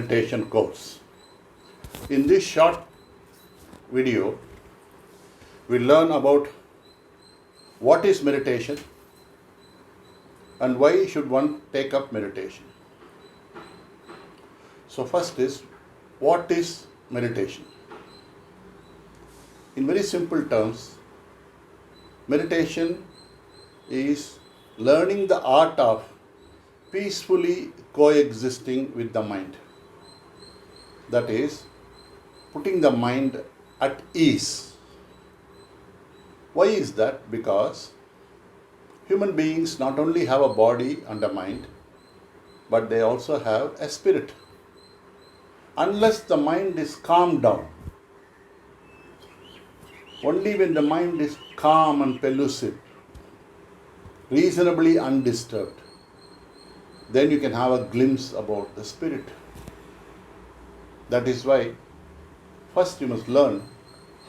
Meditation course. In this short video, we learn about what is meditation and why should one take up meditation. So first is, what is meditation? In very simple terms, meditation is learning the art of peacefully coexisting with the mind. That is, putting the mind at ease. Why is that? Because human beings not only have a body and a mind, but they also have a spirit. Unless the mind is calmed down, only when the mind is calm and pellucid, reasonably undisturbed, then you can have a glimpse about the spirit. That is why first you must learn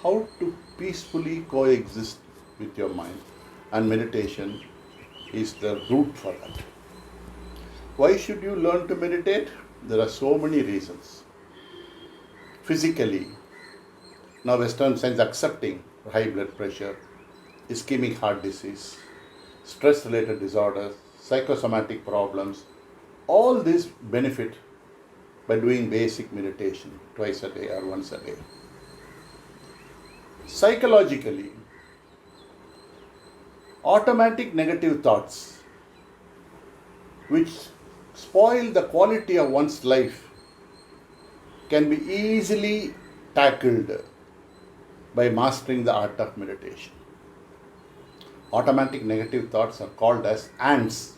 how to peacefully coexist with your mind, and meditation is the route for that. Why should you learn to meditate? There are so many reasons. Physically, now Western science accepting high blood pressure, ischemic heart disease, stress-related disorders, psychosomatic problems, all these benefit by doing basic meditation twice a day or once a day. Psychologically, automatic negative thoughts which spoil the quality of one's life can be easily tackled by mastering the art of meditation. Automatic negative thoughts are called as ants,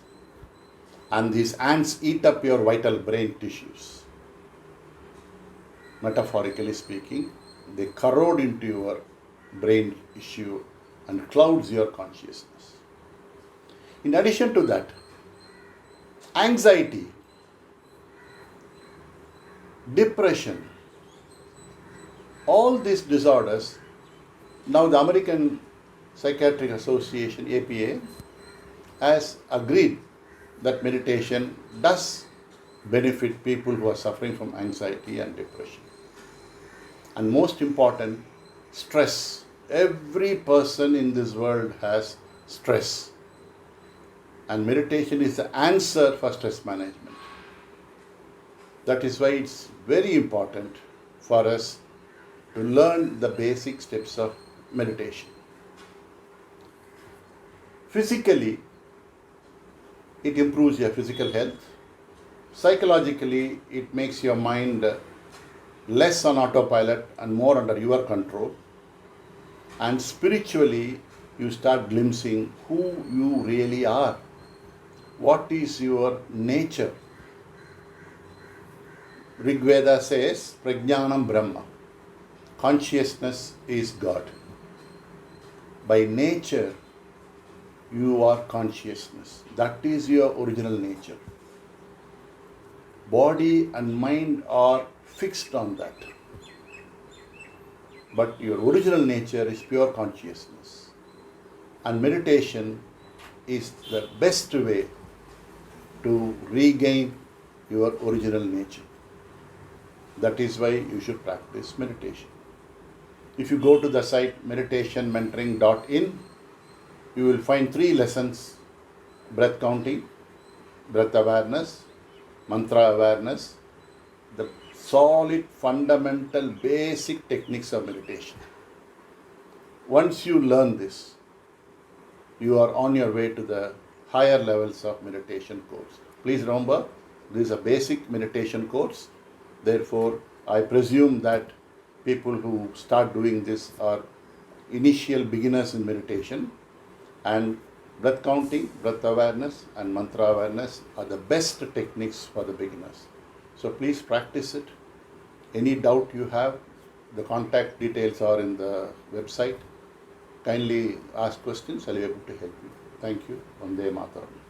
and these ants eat up your vital brain tissues. Metaphorically speaking, they corrode into your brain tissue and clouds your consciousness. In addition to that, anxiety, depression, all these disorders, now the American Psychiatric Association, APA, has agreed that meditation does benefit people who are suffering from anxiety and depression. And most important, stress. Every person in this world has stress. And meditation is the answer for stress management. That is why it's very important for us to learn the basic steps of meditation. Physically, it improves your physical health. Psychologically, it makes your mind less on autopilot and more under your control. And spiritually, you start glimpsing who you really are. What is your nature? Rig Veda says, Prajnanam Brahma. Consciousness is God. By nature, you are consciousness. That is your original nature. Body and mind are fixed on that. But your original nature is pure consciousness. And meditation is the best way to regain your original nature. That is why you should practice meditation. If you go to the site meditationmentoring.in, you will find 3 lessons: breath counting, breath awareness, mantra awareness, the solid, fundamental, basic techniques of meditation. Once you learn this, you are on your way to the higher levels of meditation course. Please remember, this is a basic meditation course. Therefore, I presume that people who start doing this are initial beginners in meditation, and breath counting, breath awareness, and mantra awareness are the best techniques for the beginners. So please practice it. Any doubt you have, the contact details are in the website. Kindly ask questions, I'll be able to help you. Thank you. Vande Mataram.